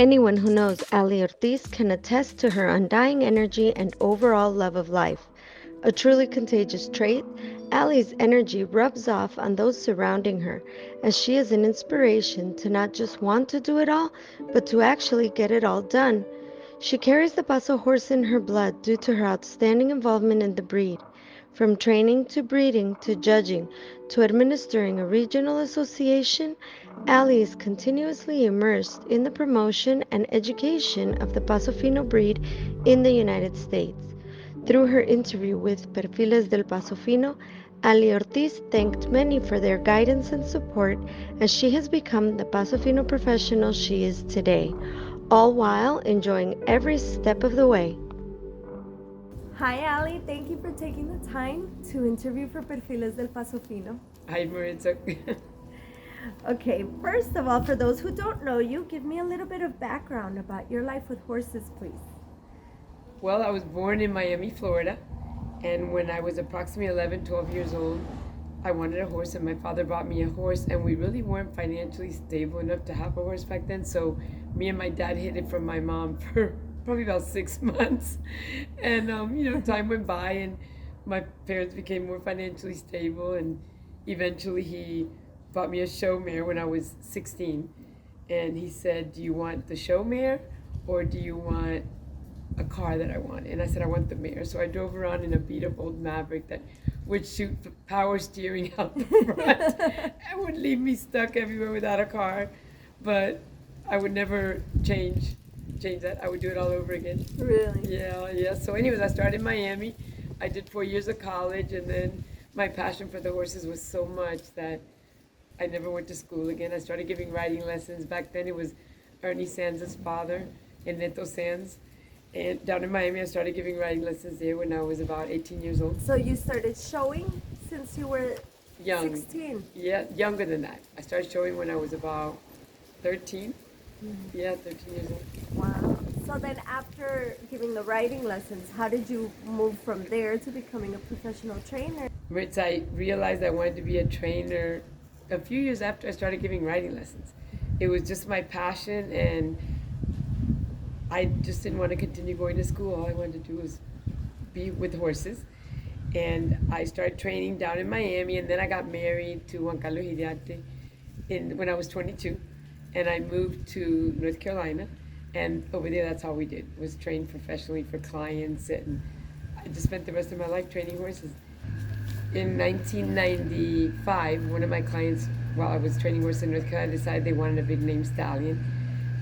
Anyone who knows Alei Ortiz can attest to her undying energy and overall love of life. A truly contagious trait, Alei's energy rubs off on those surrounding her, as she is an inspiration to not just want to do it all, but to actually get it all done. She carries the Paso horse in her blood due to her outstanding involvement in the breed. From training to breeding to judging to administering a regional association, Alei is continuously immersed in the promotion and education of the Paso Fino breed in the United States. Through her interview with Perfiles del Paso Fino, Alei Ortiz thanked many for their guidance and support as she has become the Paso Fino professional she is today, all while enjoying every step of the way. Hi, Alei. Thank you for taking the time to interview for Perfiles del Paso Fino. Hi, Maritza. Okay, first of all, for those who don't know you, give me a little bit of background about your life with horses, please. Well, I was born in Miami, Florida, and when I was approximately 11, 12 years old, I wanted a horse, and my father bought me a horse, and we really weren't financially stable enough to have a horse back then, so me and my dad hid it from my mom for probably about 6 months. And, time went by, and my parents became more financially stable, and eventually he bought me a show mare when I was 16. And he said, do you want the show mare, or do you want a car that I want? And I said, I want the mare. So I drove around in a beat-up old Maverick that would shoot power steering out the front and would leave me stuck everywhere without a car. But I would never change that. I would do it all over again. Really? Yeah. So anyways, I started in Miami. I did 4 years of college, and then my passion for the horses was so much that I never went to school again. I started giving riding lessons. Back then it was Ernie Sands' father and Neto Sands. And down in Miami, I started giving riding lessons there when I was about 18 years old. So you started showing since you were Young. 16? Yeah, younger than that. I started showing when I was about 13. Mm-hmm. Yeah, 13 years old. Wow. So then after giving the riding lessons, how did you move from there to becoming a professional trainer? Ritz, I realized I wanted to be a trainer a few years after I started giving riding lessons. It was just my passion, and I just didn't want to continue going to school. All I wanted to do was be with horses. And I started training down in Miami, and then I got married to Juan Carlos Hiriarte when I was 22. And I moved to North Carolina, and over there that's all we did, was train professionally for clients, and I just spent the rest of my life training horses. In 1995, one of my clients, while I was training horses in North Carolina, decided they wanted a big name stallion.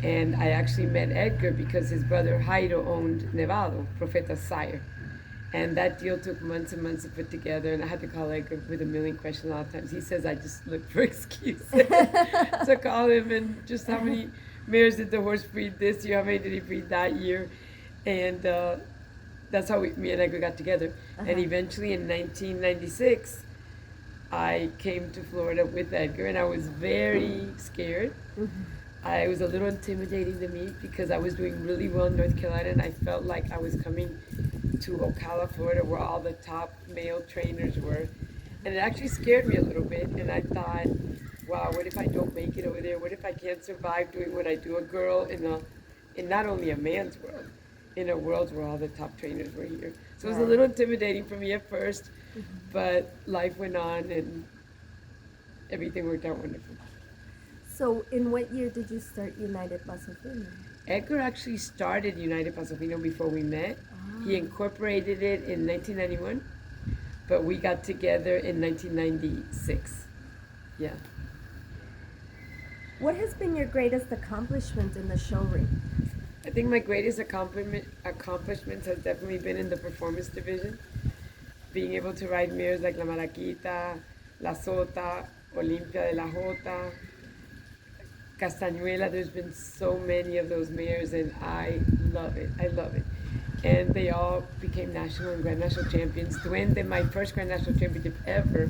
And I actually met Edgar because his brother Jairo owned Nevado, Profeta's sire. And that deal took months and months to put together, and I had to call Edgar with a million questions a lot of times. He says I just look for excuses to call him, and just how many mares did the horse breed this year, how many did he breed that year. And that's how me and Edgar got together. And eventually in 1996, I came to Florida with Edgar, and I was very scared. It was a little intimidating to me because I was doing really well in North Carolina, and I felt like I was coming to Ocala, Florida, where all the top male trainers were. And it actually scared me a little bit, and I thought, wow, what if I don't make it over there? What if I can't survive doing what I do? A girl in not only a man's world, in a world where all the top trainers were here. So it was a little intimidating for me at first, but life went on, and everything worked out wonderful. So in what year did you start United Paso Fino? Edgar actually started United Paso Fino before we met. He incorporated it in 1991, but we got together in 1996. Yeah. What has been your greatest accomplishment in the show ring? I think my greatest accomplishments has definitely been in the performance division. Being able to ride mares like La Maraquita, La Sota, Olimpia de la Jota, Castañuela. There's been so many of those mares, and I love it. And they all became national and Grand National champions. Duende, my first Grand National championship ever,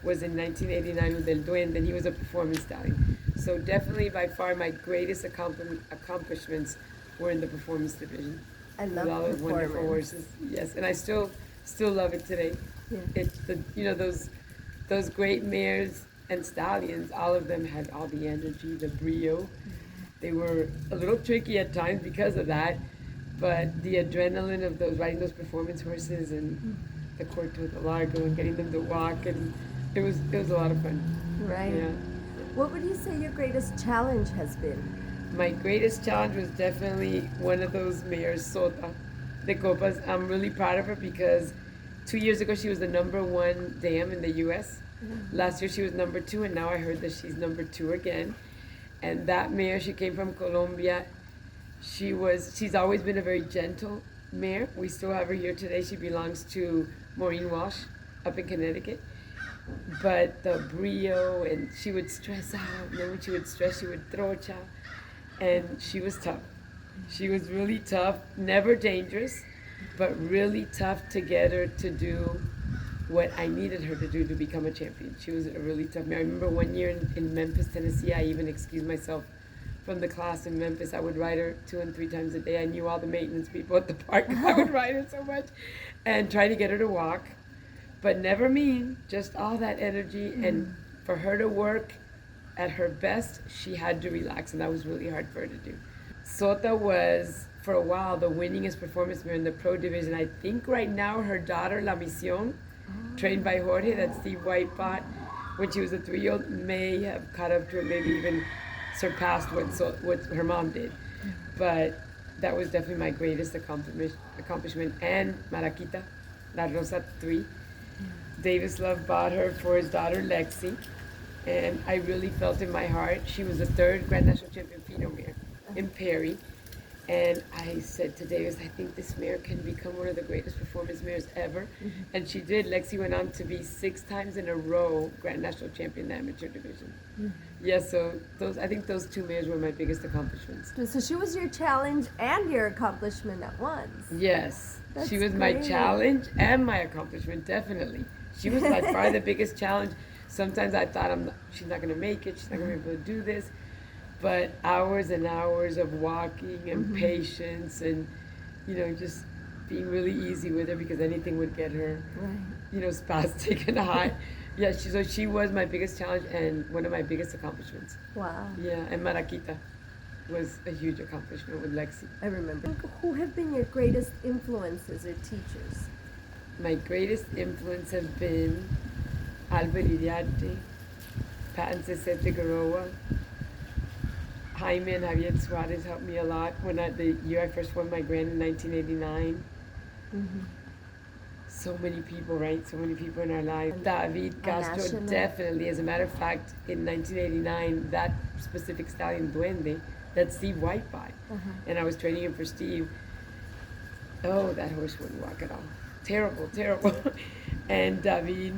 was in 1989 with El Duende, and he was a performance stallion. So definitely, by far, my greatest accomplishments were in the performance division. I love with all those wonderful horses. Yes, and I still love it today. Yeah. It's those great mares and stallions. All of them had all the energy, the brio, They were a little tricky at times because of that, but the adrenaline of those riding those performance horses and the Corto de Largo and getting them to walk, and it was a lot of fun. Right. Yeah. What would you say your greatest challenge has been? My greatest challenge was definitely one of those mares, Sota de Copas. I'm really proud of her because 2 years ago she was the #1 dam in the U.S. Last year she was #2, and now I heard that she's #2 again. And that mare, she came from Colombia. She's always been a very gentle mare. We still have her here today. She belongs to Maureen Walsh up in Connecticut. But the brio, and she would stress out, and then when she would stress, she would trocha. And she was tough. She was really tough, never dangerous, but really tough to get her to do what I needed her to do to become a champion. She was a really tough mare. I remember one year in Memphis, Tennessee, I even excused myself from the class in Memphis. I would ride her 2 and 3 times a day. I knew all the maintenance people at the park. I would ride her so much and try to get her to walk, but never mean, just all that energy. And for her to work at her best, she had to relax, and that was really hard for her to do. Sota was, for a while, the winningest performance mare in the pro division. I think right now her daughter, La Misión, trained by Jorge, that Steve Whitebot, when she was a 3-year-old, may have caught up to her, maybe even surpassed what her mom did. But that was definitely my greatest accomplishment. And Maraquita, La Rosa 3. Davis Love bought her for his daughter Lexi, and I really felt in my heart. She was the 3rd Grand National Champion Fino mare in Perry. And I said to Davis, I think this mare can become one of the greatest performance mares ever. And she did. Lexi went on to be 6 times in a row Grand National Champion in the amateur division. Yeah, so I think those 2 mares were my biggest accomplishments. So she was your challenge and your accomplishment at once. Yes, That's she was my great. challenge and my accomplishment, definitely. She was by far the biggest challenge. Sometimes I thought she's not going to make it, she's not going to be able to do this. But hours and hours of walking and patience and, just being really easy with her because anything would get her, spastic and hot. Yeah, so she was my biggest challenge and one of my biggest accomplishments. Wow. Yeah, and Maraquita was a huge accomplishment with Lexi. I remember. Who have been your greatest influences or teachers? My greatest influence have been Albert Iriarte, Pat and Cesette Figueroa, Jaime and Javier Suarez helped me a lot the year I first won my Grand in 1989. So many people, right? So many people in our lives. David Castro, national. definitely. As a matter of fact, in 1989, that specific stallion, Duende, that Steve Whitebot, and I was training him for Steve. Oh, that horse wouldn't walk at all. Terrible, terrible. And David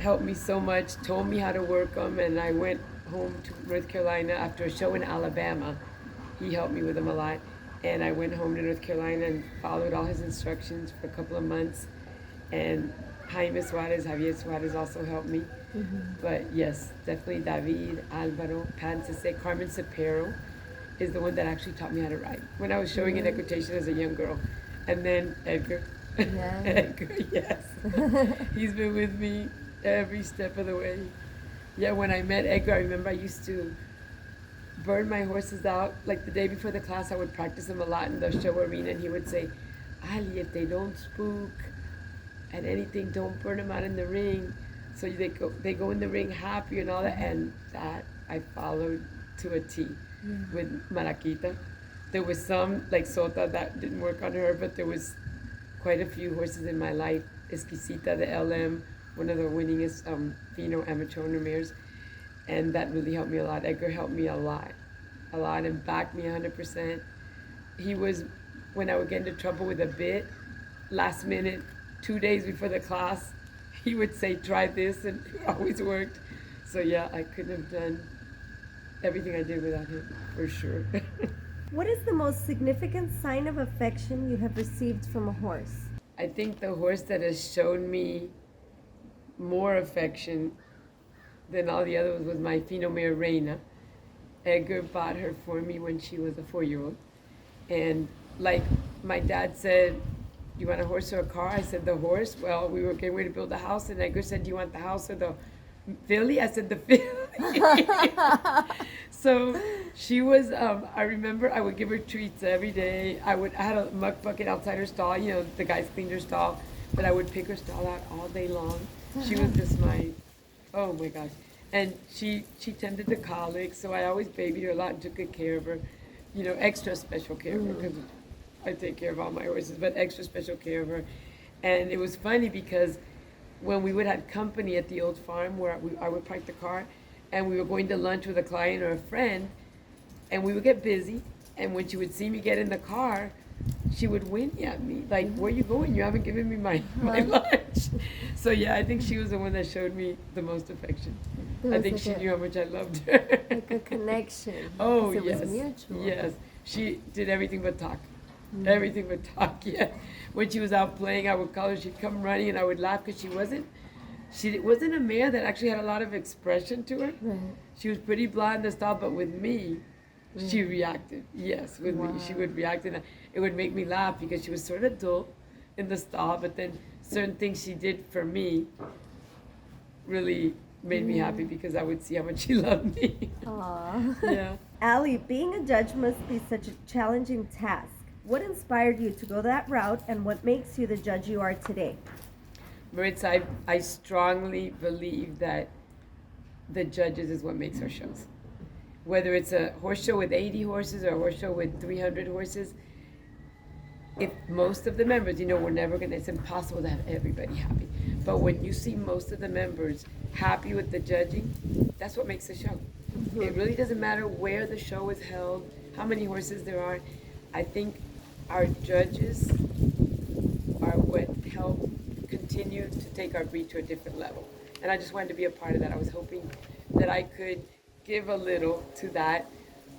helped me so much, told me how to work them, and I went home to North Carolina after a show in Alabama. He helped me with them a lot. And I went home to North Carolina and followed all his instructions for a couple of months. And Jaime Suarez, Javier Suarez also helped me. But yes, definitely David, Alvaro, Pan Cese, Carmen Cepero is the one that actually taught me how to ride when I was showing in equitation as a young girl. And then Edgar. Yeah. Edgar, yes. He's been with me every step of the way. Yeah, when I met Edgar, I remember I used to burn my horses out. Like the day before the class, I would practice them a lot in the show arena, and he would say, Ali, if they don't spook at anything, don't burn them out in the ring. So they go in the ring happy and all that. And that I followed to a T with Maraquita. There was some, like Sota, that didn't work on her, but there was quite a few horses in my life. Esquisita, the LM, one of the winningest Fino amateur mares. And that really helped me a lot. Edgar helped me a lot, and backed me 100%. He was, when I would get into trouble with a bit, last minute, 2 days before the class, he would say, try this, and it always worked. So yeah, I couldn't have done everything I did without him, for sure. What is the most significant sign of affection you have received from a horse? I think the horse that has shown me more affection than all the others was my Fino mare Reina. Edgar bought her for me when she was a 4-year-old. And like my dad said, do you want a horse or a car? I said, the horse. Well, we were getting ready to build a house, and Edgar said, do you want the house or the filly? I said, the filly. So She was, I remember I would give her treats every day. I had a muck bucket outside her stall, you know, the guys cleaned her stall, but I would pick her stall out all day long. She was just oh my gosh. And she tended to colic, so I always babied her a lot and took good care of her, you know, extra special care of her, because I take care of all my horses, but extra special care of her. And it was funny because when we would have company at the old farm where I would park the car, and we were going to lunch with a client or a friend, and we would get busy, and when she would see me get in the car, she would whinny at me, like, where are you going? You haven't given me my lunch. So yeah, I think she was the one that showed me the most affection. I think she knew how much I loved her. Like a connection. Oh, 'cause it yes. was mutual. Yes. She did everything but talk. Everything but talk, yeah. When she was out playing, I would call her, she'd come running, and I would laugh because she wasn't a mare that actually had a lot of expression to her. Right. She was pretty blah in the stall, but with me, she reacted. Yes, with me, she would react, and it would make me laugh because she was sort of dull in the stall, but then certain things she did for me really made me happy because I would see how much she loved me. Aw. Yeah. Allie, being a judge must be such a challenging task. What inspired you to go that route, and what makes you the judge you are today? Maritza, I strongly believe that the judges is what makes our shows. Whether it's a horse show with 80 horses or a horse show with 300 horses, if most of the members, you know, it's impossible to have everybody happy. But when you see most of the members happy with the judging, that's what makes the show. It really doesn't matter where the show is held, how many horses there are. I think our judges are what help continue to take our breed to a different level. And I just wanted to be a part of that. I was hoping that I could give a little to that,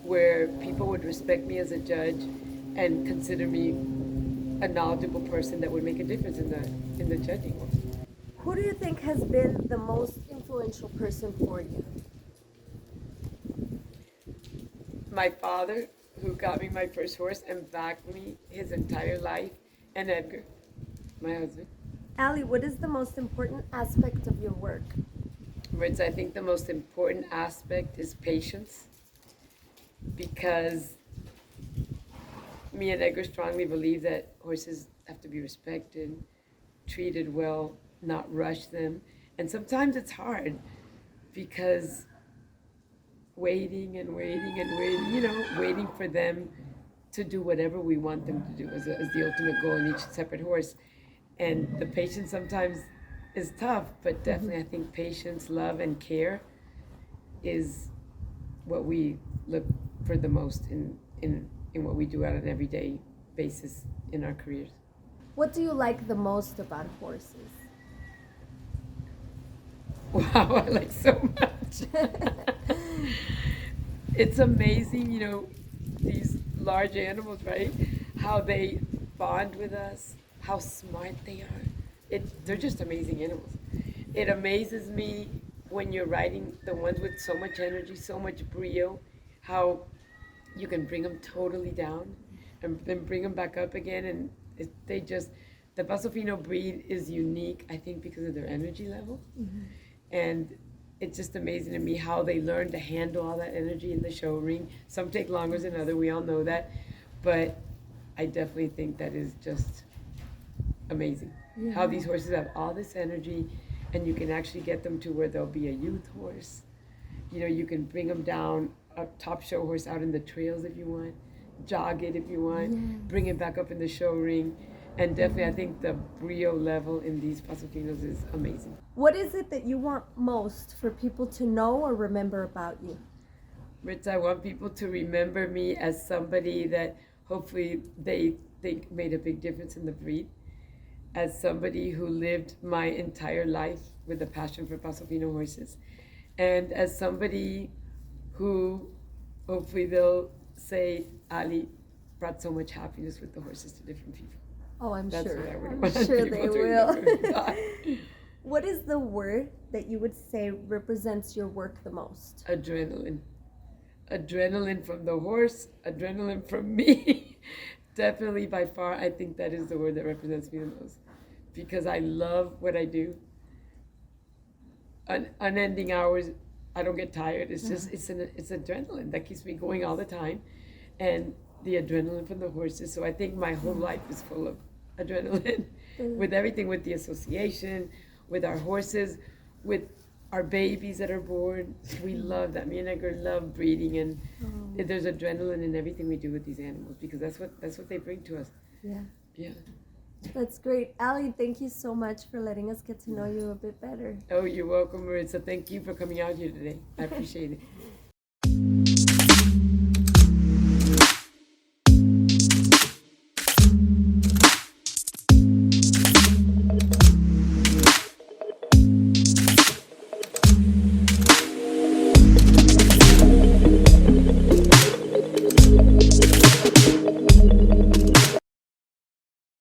where people would respect me as a judge and consider me a knowledgeable person that would make a difference in the judging world. Who do you think has been the most influential person for you? My father, who got me my first horse and backed me his entire life, and Edgar, my husband. Allie, what is the most important aspect of your work? Ritz, I think the most important aspect is patience, because me and Edgar strongly believe that horses have to be respected, treated well, not rush them. And sometimes it's hard because waiting and waiting and waiting, you know, waiting for them to do whatever we want them to do as the ultimate goal in each separate horse. And the patience sometimes is tough, but definitely I think patience, love, and care is what we look for the most in what we do on an everyday basis in our careers. What do you like the most about horses? Wow, I like so much. It's amazing, you know, these large animals, right? How they bond with us, how smart they are. They're just amazing animals. It amazes me when you're riding the ones with so much energy, so much brio, how you can bring them totally down and then bring them back up again. And the Paso Fino breed is unique, I think, because of their energy level. And it's just amazing to me how they learn to handle all that energy in the show ring. Some take longer than others, we all know that. But I definitely think that is just amazing. Yeah. How these horses have all this energy, and you can actually get them to where they'll be a youth horse. You know, you can bring them down a top show horse out in the trails if you want, jog it if you want, bring it back up in the show ring. And definitely, I think the brio level in these Paso Finos is amazing. What is it that you want most for people to know or remember about you? Ritz, I want people to remember me as somebody that hopefully they made a big difference in the breed, as somebody who lived my entire life with a passion for Paso Fino horses, and as somebody who hopefully they'll say, Ali brought so much happiness with the horses to different people. Oh, I'm That's sure. what I would I'm want sure people they to will. remember. What is the word that you would say represents your work the most? Adrenaline. Adrenaline from the horse, adrenaline from me. Definitely, by far, I think that is the word that represents me the most. Because I love what I do. Unending hours I don't get tired. It's just it's adrenaline that keeps me going all the time, and the adrenaline from the horses. So I think my whole life is full of adrenaline, with everything, with the association, with our horses, with our babies that are born. We love that. Me and Edgar love breeding, and there's adrenaline in everything we do with these animals because that's what they bring to us. Yeah. Yeah. That's great. Alei, thank you so much for letting us get to know you a bit better. Oh, you're welcome, Maritza. Thank you for coming out here today. I appreciate it.